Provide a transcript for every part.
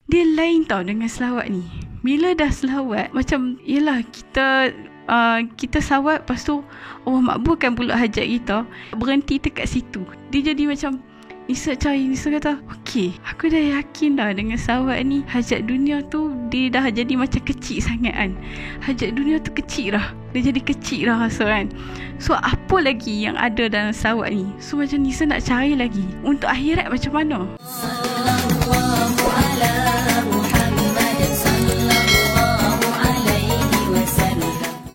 Dia lain tau dengan selawat ni. Bila dah selawat, macam yelah kita selawat, lepas tu Allah makbulkan pula hajat kita, berhenti dekat situ. Dia jadi macam Nisa kata, okey, aku dah yakin dah dengan selawat ni, hajat dunia tu dia dah jadi macam kecil sangat kan. Hajat dunia tu kecil dah. Dia jadi kecil dah rasa kan. So apa lagi yang ada dalam selawat ni? So macam Nisa nak cari lagi. Untuk akhirat macam mana?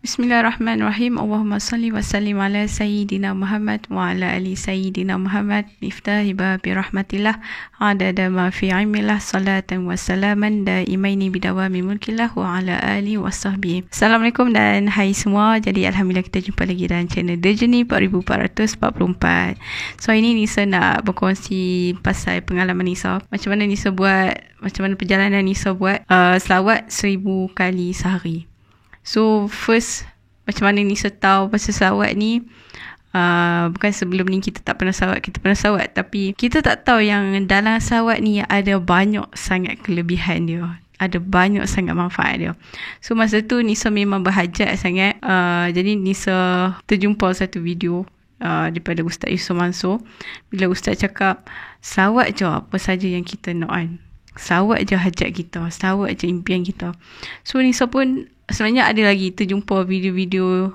Bismillahirrahmanirrahim. Allahumma salli wa sallim ala Sayyidina Muhammad wa ala ali Sayyidina Muhammad. Iftahi babi rahmatillah adada ma fi ilmillah, salatan wa salaman daimaini bidawami mulkillah wa ala ali wa sahbihi. Assalamualaikum dan hai semua. Jadi Alhamdulillah kita jumpa lagi dalam channel The Journey 4444. So ini Nisa nak berkongsi pasal pengalaman Nisa. Macam mana Nisa buat, macam mana perjalanan Nisa buat selawat 1000 kali sehari. So first, macam mana Nisa tahu pasal selawat ni? Bukan sebelum ni kita tak pernah selawat, kita pernah selawat, tapi kita tak tahu yang dalam selawat ni ada banyak sangat kelebihan dia, ada banyak sangat manfaat dia. So masa tu Nisa memang berhajat sangat. Jadi Nisa terjumpa satu video daripada Ustaz Yusof Mansur. Bila Ustaz cakap selawat je apa saja yang kita nak kan, selawat je hajat kita, selawat je impian kita. So Nisa pun sebenarnya ada lagi terjumpa video-video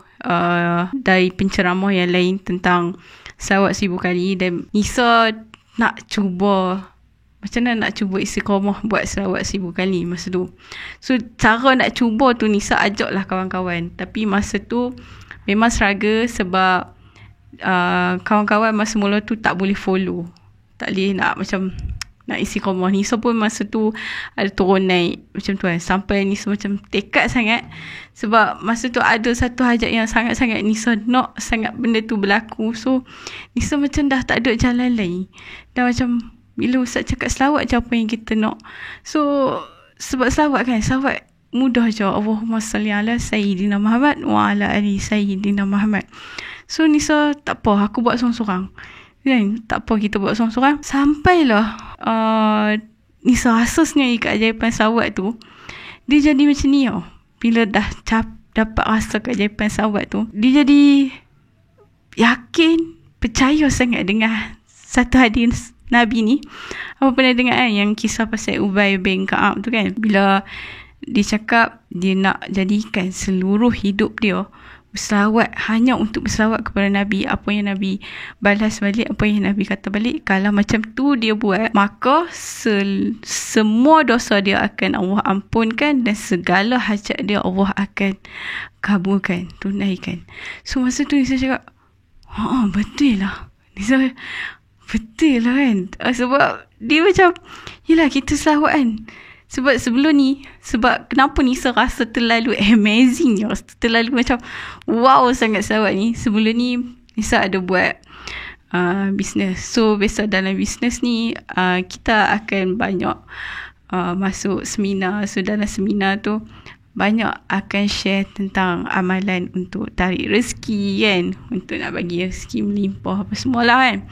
dari penceramah yang lain tentang selawat 1000 kali, dan Nisa nak cuba macam mana nak cuba istiqamah buat selawat 1000 kali masa tu. So cara nak cuba tu Nisa ajaklah kawan-kawan, tapi masa tu memang struggle sebab kawan-kawan masa mula tu tak boleh follow, tak boleh nak macam nak istiqamah. Nisa pun masa tu ada turun naik macam tu kan, sampai Nisa macam tekad sangat, sebab masa tu ada satu hajat yang sangat-sangat Nisa nak sangat benda tu berlaku. So Nisa macam dah tak ada jalan lain, dah macam bila Ustaz cakap selawat je apa yang kita nak. So sebab selawat kan, selawat mudah je, Allahumma salli ala Sayyidina Muhammad wa ala ali Sayyidina Muhammad. So Nisa tak apa, aku buat sorang-sorang kan, tak apa kita buat sorang-sorang. Sampailah Nisa rasa sebenarnya keajaiban selawat tu, dia jadi macam ni tau. Bila dah dapat rasa keajaiban selawat tu, dia jadi yakin, percaya sangat dengan satu hadis Nabi ni. Apa pernah dengar kan yang kisah pasal Ubay bin Ka'ab tu kan, bila dia cakap dia nak jadikan seluruh hidup dia berselawat, hanya untuk berselawat kepada Nabi. Apa yang Nabi balas balik, apa yang Nabi kata balik, kalau macam tu dia buat, maka semua dosa dia akan Allah ampunkan, dan segala hajat dia Allah akan kabulkan, tunaikan. So masa tu Nisa cakap, betul lah. Nisa betul lah kan. Sebab dia macam, yelah kita selawat kan. Sebab sebelum ni, sebab kenapa Nisa rasa terlalu amazing, terlalu macam wow sangat selawat ni. Sebelum ni Nisa ada buat bisnes. So biasa dalam bisnes ni kita akan banyak masuk seminar. So dalam seminar tu banyak akan share tentang amalan untuk tarik rezeki kan, untuk nak bagi rezeki melimpah apa semualah kan.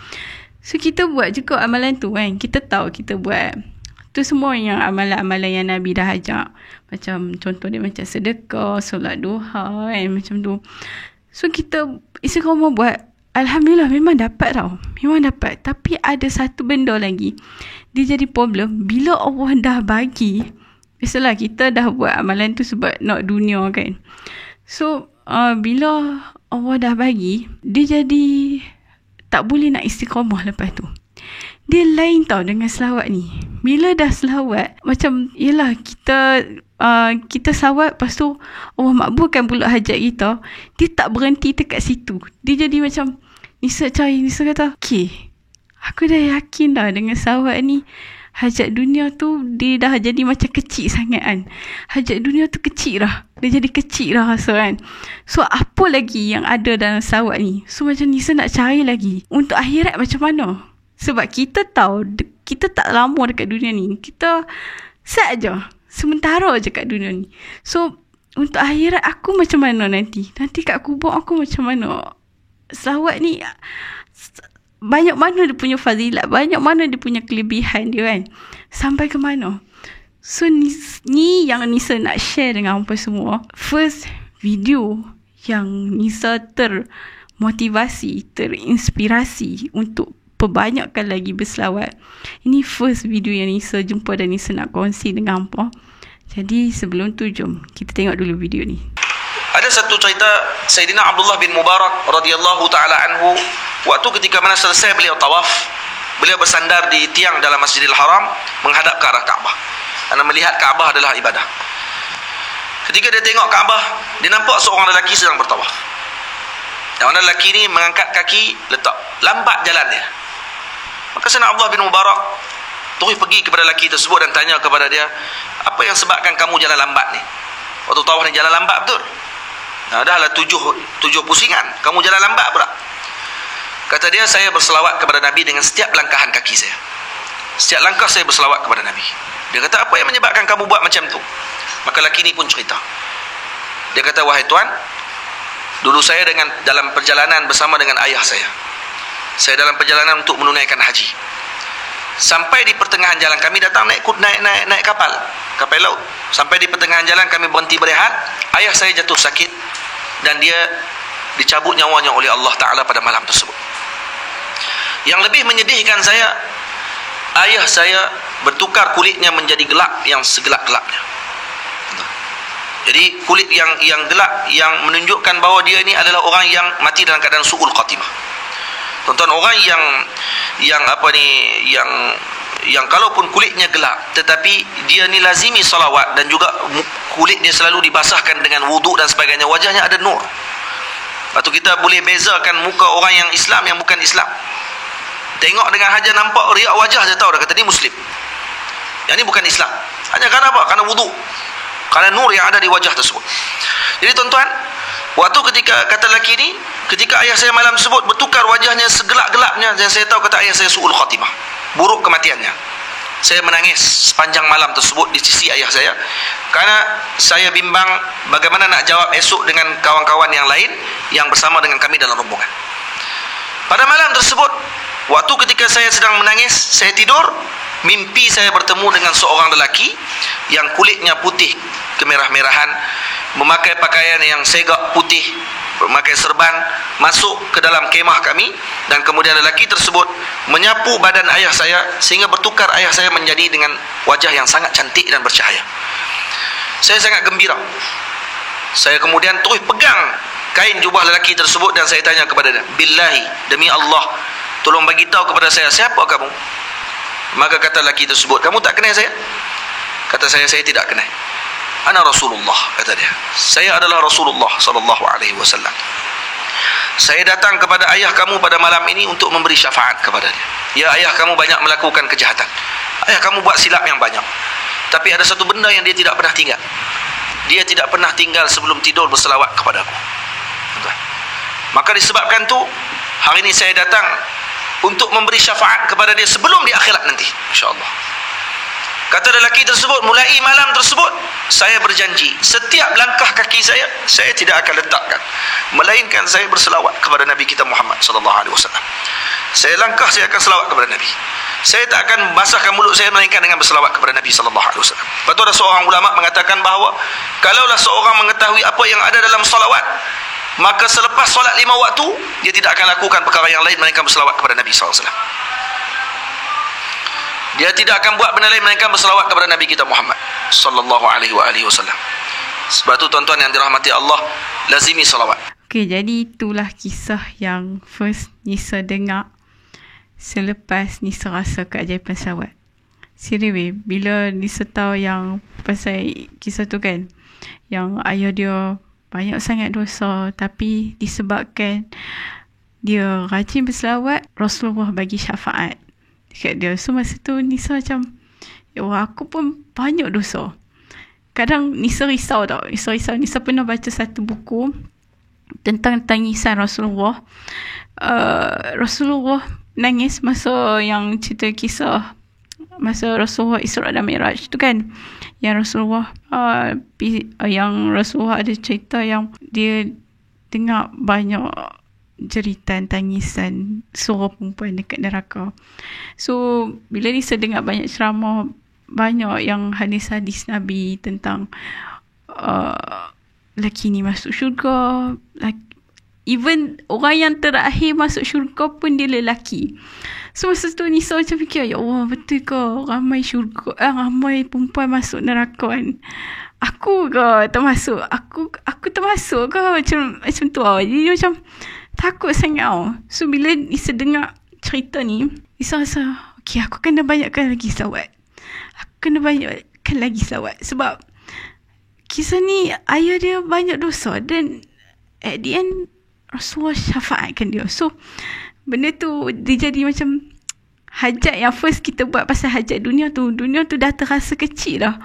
So kita buat juga amalan tu kan. Kita tahu kita buat tu semua yang amalan-amalan yang Nabi dah ajak. Macam contoh dia macam sedekah, solat duha kan, macam tu. So kita istiqamah buat, Alhamdulillah memang dapat tau. Memang dapat. Tapi ada satu benda lagi, dia jadi problem. Bila Allah dah bagi, biasalah kita dah buat amalan tu sebab nak dunia kan. So bila Allah dah bagi, dia jadi tak boleh nak istiqamah lepas tu. Dia lain tau dengan selawat ni. Bila dah selawat, macam yelah kita selawat, lepas tu Allah makbulkan pula hajat kita, dia tak berhenti dekat situ. Dia jadi macam Nisa kata, okey, aku dah yakin dah dengan selawat ni, hajat dunia tu dia dah jadi macam kecil sangat kan. Hajat dunia tu kecil dah. Dia jadi kecil dah rasa kan. So apa lagi yang ada dalam selawat ni? So macam Nisa nak cari lagi. Untuk akhirat macam mana? Sebab kita tahu kita tak lama dekat dunia ni. Kita set je, sementara je kat dunia ni. So untuk akhirat aku macam mana nanti? Nanti kat kubur aku macam mana? Selawat ni banyak mana dia punya fazilat, banyak mana dia punya kelebihan dia kan. Sampai ke mana? So ni yang Nisa nak share dengan hampa semua. First video yang Nisa termotivasi, terinspirasi untuk perbanyakkan lagi berselawat. Ini first video yang Nisa jumpa dan Nisa nak kongsi dengan hampa. Jadi sebelum tu jom kita tengok dulu video ni. Ada satu cerita Sayyidina Abdullah bin Mubarak radhiyallahu taala anhu, waktu ketika mana selesai beliau tawaf, beliau bersandar di tiang dalam Masjidil Haram menghadap ke arah Kaabah. Karena melihat Kaabah adalah ibadah. Ketika dia tengok Kaabah, dia nampak seorang lelaki sedang bertawaf. Yang mana lelaki ni mengangkat kaki, letak, lambat jalan dia. Maka Sayyidina Abdullah bin Mubarak terus pergi kepada lelaki tersebut dan tanya kepada dia, apa yang sebabkan kamu jalan lambat ni? Waktu tawaf ni jalan lambat betul? Dah lah tujuh pusingan, kamu jalan lambat pula. Kata dia, saya berselawat kepada Nabi dengan setiap langkahan kaki saya. Setiap langkah saya berselawat kepada Nabi. Dia kata, apa yang menyebabkan kamu buat macam tu? Maka lelaki ni pun cerita. Dia kata, wahai Tuan, dulu saya dalam perjalanan bersama dengan ayah saya. Saya dalam perjalanan untuk menunaikan haji. Sampai di pertengahan jalan kami datang naik kapal laut. Sampai di pertengahan jalan kami berhenti berehat. Ayah saya jatuh sakit dan dia dicabut nyawanya oleh Allah Ta'ala pada malam tersebut. Yang lebih menyedihkan saya, ayah saya bertukar kulitnya menjadi gelap yang segelap-gelapnya. Jadi kulit yang gelap yang menunjukkan bahawa dia ini adalah orang yang mati dalam keadaan su'ul khatimah. Tuan-tuan, orang yang kalaupun kulitnya gelap tetapi dia ni lazimi salawat dan juga kulit dia selalu dibasahkan dengan wuduk dan sebagainya, wajahnya ada nur. Lepas tu kita boleh bezakan muka orang yang Islam yang bukan Islam. Tengok dengan haja nampak riak wajah je tahu dah kata ni Muslim. Yang ni bukan Islam. Hanya kerana apa? Kerana wuduk. Kerana nur yang ada di wajah tersebut. Jadi tuan-tuan, waktu ketika kata lelaki ni, ketika ayah saya malam tersebut bertukar wajahnya segelap-gelapnya, dan saya tahu kata ayah saya su'ul khatimah, buruk kematiannya. Saya menangis sepanjang malam tersebut di sisi ayah saya, kerana saya bimbang bagaimana nak jawab esok dengan kawan-kawan yang lain yang bersama dengan kami dalam rombongan. Pada malam tersebut, waktu ketika saya sedang menangis, saya tidur, mimpi saya bertemu dengan seorang lelaki yang kulitnya putih kemerah-merahan, memakai pakaian yang segak putih, memakai serban, masuk ke dalam kemah kami, dan kemudian lelaki tersebut menyapu badan ayah saya sehingga bertukar ayah saya menjadi dengan wajah yang sangat cantik dan bercahaya. Saya sangat gembira. Saya kemudian terus pegang kain jubah lelaki tersebut dan saya tanya kepada dia, billahi, demi Allah, tolong bagi tahu kepada saya, siapa kamu? Maka kata lelaki tersebut, kamu tak kenal saya? Kata saya tidak kenal. Ana Rasulullah, kata dia. Saya adalah Rasulullah sallallahu alaihi wasallam. Saya datang kepada ayah kamu pada malam ini untuk memberi syafaat kepada dia. Ya, ayah kamu banyak melakukan kejahatan. Ayah kamu buat silap yang banyak. Tapi ada satu benda yang dia tidak pernah tinggal. Dia tidak pernah tinggal sebelum tidur berselawat kepada aku. Maka disebabkan tu, hari ini saya datang untuk memberi syafaat kepada dia sebelum di akhirat nanti, insya-Allah. Kata lelaki tersebut, mulai malam tersebut saya berjanji, setiap langkah kaki saya tidak akan letakkan melainkan saya berselawat kepada Nabi kita Muhammad sallallahu alaihi wasallam. Saya langkah, saya akan selawat kepada Nabi. Saya tak akan basahkan mulut saya melainkan dengan berselawat kepada Nabi sallallahu alaihi wasallam. Lepas tu ada seorang ulama mengatakan bahawa kalaulah seorang mengetahui apa yang ada dalam salawat, maka selepas solat 5 waktu dia tidak akan lakukan perkara yang lain melainkan berselawat kepada Nabi sallallahu alaihi wasallam. Dia tidak akan buat benda lain melainkan berselawat kepada Nabi kita Muhammad sallallahu alaihi wasallam. Sebab tu tuan-tuan yang dirahmati Allah, lazimi salawat. Okey, jadi itulah kisah yang first Nisa dengar selepas Nisa rasa keajaiban salawat. Serius, bila Nisa tahu yang pasal kisah tu kan, yang ayah dia banyak sangat dosa, tapi disebabkan dia rajin berselawat, Rasulullah bagi syafaat dekat dia. So masa tu Nisa macam, ya Allah, aku pun banyak dosa. Kadang Nisa risau tau. Nisa pernah baca satu buku tentang tangisan Rasulullah. Rasulullah nangis masa yang cerita kisah masa Rasulullah Isra dan Mi'raj tu kan, yang Rasulullah ada cerita yang dia dengar banyak jeritan tangisan suara perempuan dekat neraka. So bila Nisa dengar banyak ceramah banyak yang hadis-hadis Nabi tentang lelaki ni masuk syurga. Even orang yang terakhir masuk syurga pun dia lelaki. So masa tu Nisa macam fikir, ya Allah, betul ke ramai ramai perempuan masuk neraka kan? Aku ke termasuk? Aku termasuk ke? Macam tu lah. Jadi macam takut sangat tau. So bila Nisa dengar cerita ni, Nisa rasa, okay, aku kena banyakkan lagi selawat. Sebab kisah ni ayah dia banyak dosa dan at the end Rasulullah syafaatkan dia. So benda tu dia jadi macam hajat yang first kita buat pasal hajat dunia tu dah terasa kecil dah.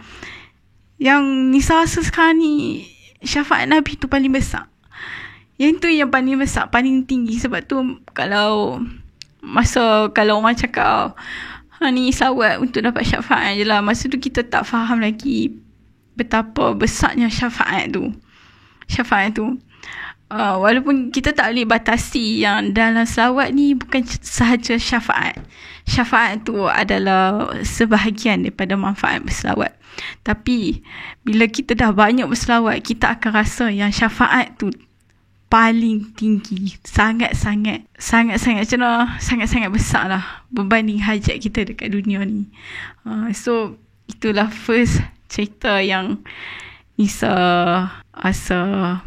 Yang Nisa rasa sekarang ni syafaat Nabi tu paling besar. Yang tu yang paling besar, paling tinggi. Sebab tu kalau orang cakap ni selawat untuk dapat syafaat je lah, masa tu kita tak faham lagi betapa besarnya syafaat tu. Walaupun kita tak boleh batasi yang dalam selawat ni bukan sahaja syafaat. Syafaat tu adalah sebahagian daripada manfaat berselawat. Tapi bila kita dah banyak berselawat, kita akan rasa yang syafaat tu paling tinggi. Sangat-sangat besar lah berbanding hajat kita dekat dunia ni. So itulah first cerita yang Nisa rasa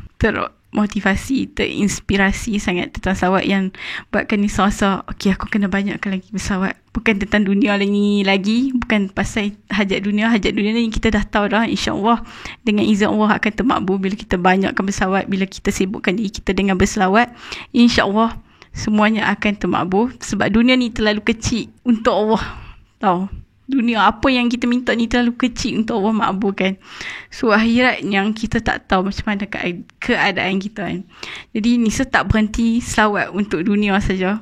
terinspirasi sangat tentang selawat, yang buatkan Nisa rasa, okay, aku kena banyakkan lagi berselawat. Bukan tentang dunia lagi, bukan pasal hajat dunia ni kita dah tahu dah, insyaAllah dengan izin Allah akan termakbul bila kita banyakkan berselawat. Bila kita sibukkan diri kita dengan berselawat, insyaAllah semuanya akan termakbul. Sebab dunia ni terlalu kecil untuk Allah, tahu. Dunia apa yang kita minta ni terlalu kecil untuk Allah makbulkan. So akhirat yang kita tak tahu macam mana keadaan kita kan. Jadi Nisa tak berhenti selawat untuk dunia saja.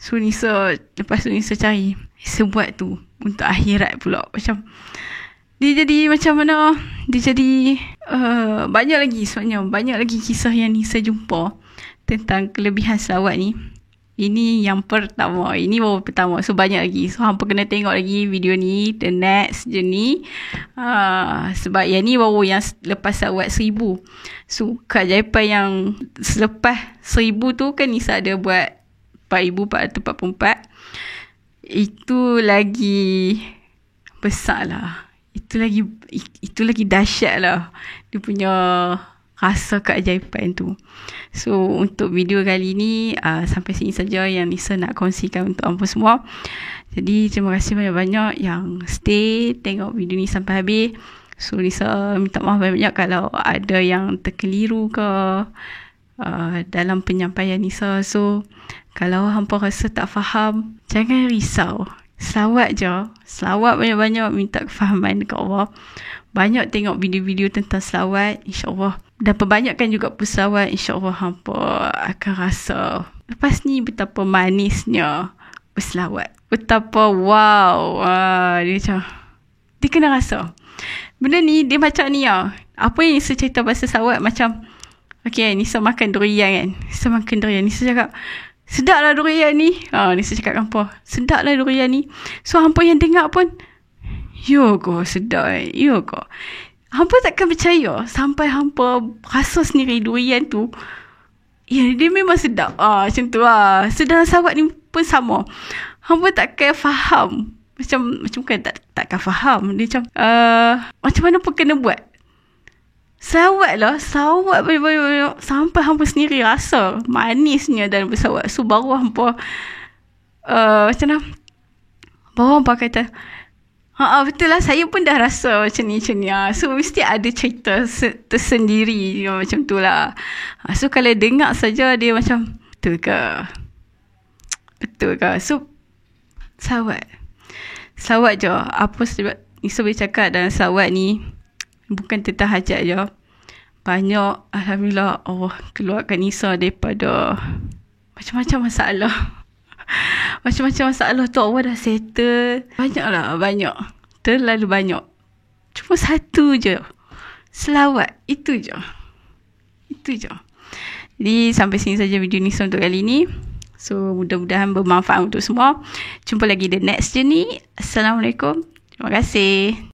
So lepas tu Nisa cari, Nisa buat tu untuk akhirat pula. Macam dia jadi macam mana, dia jadi banyak lagi kisah yang Nisa jumpa tentang kelebihan selawat ni. Ini yang pertama. Ini baru pertama. So banyak lagi. So hampa kena tengok lagi video ni, the next journey. Sebab yang ni baru yang lepas selawat 1000. So keajaiban yang selepas 1000 tu kan Nisa ada buat 4444. Itu lagi besar lah. Itu lagi dahsyat lah dia punya rasa keajaiban tu. So untuk video kali ni sampai sini saja yang Nisa nak kongsikan untuk hampa semua. Jadi terima kasih banyak-banyak yang stay tengok video ni sampai habis. So Nisa minta maaf banyak kalau ada yang terkeliru ke dalam penyampaian Nisa. So kalau hampa rasa tak faham, jangan risau. Selawat je. Selawat banyak-banyak, minta kefahaman dekat Allah. Banyak tengok video-video tentang selawat, insyaAllah. Dan perbanyakkan juga berselawat, insyaAllah hampa akan rasa lepas ni betapa manisnya berselawat. Betapa wow. Dia kena rasa. Benda ni dia macam ni lah. Apa yang Nisa cerita pasal selawat macam, okay, Nisa makan durian kan. Nisa cakap, sedap lah durian ni. Nisa cakap hampa, sedap lah durian ni. So hampa yang dengar pun, yo ko sedap. Hampa takkan percaya sampai hampa rasa sendiri durian tu, ya, dia memang sedap. Macam tu lah. Sedang selawat ni pun sama. Hampa takkan faham. Macam bukan takkan faham. Dia macam mana pun kena buat. Selawat banyak-banyak sampai hampa sendiri rasa manisnya dalam berselawat. So baru hampa macam mana, baru hampa kata, betul lah, saya pun dah rasa macam ni. So mesti ada cerita tersendiri macam tu lah. So kalau dengar saja dia macam, betul ke? So selawat je. Apa sebab Nisa boleh cakap dalam selawat ni bukan tentang hajat je. Banyak, alhamdulillah, Allah keluarkan Nisa daripada macam-macam masalah. Macam-macam masalah tu Allah dah settle. Banyak. Terlalu banyak. Cuma satu je. Selawat. Itu je. Jadi sampai sini saja video Nisa untuk kali ni. So mudah-mudahan bermanfaat untuk semua. Jumpa lagi the next journey. Assalamualaikum. Terima kasih.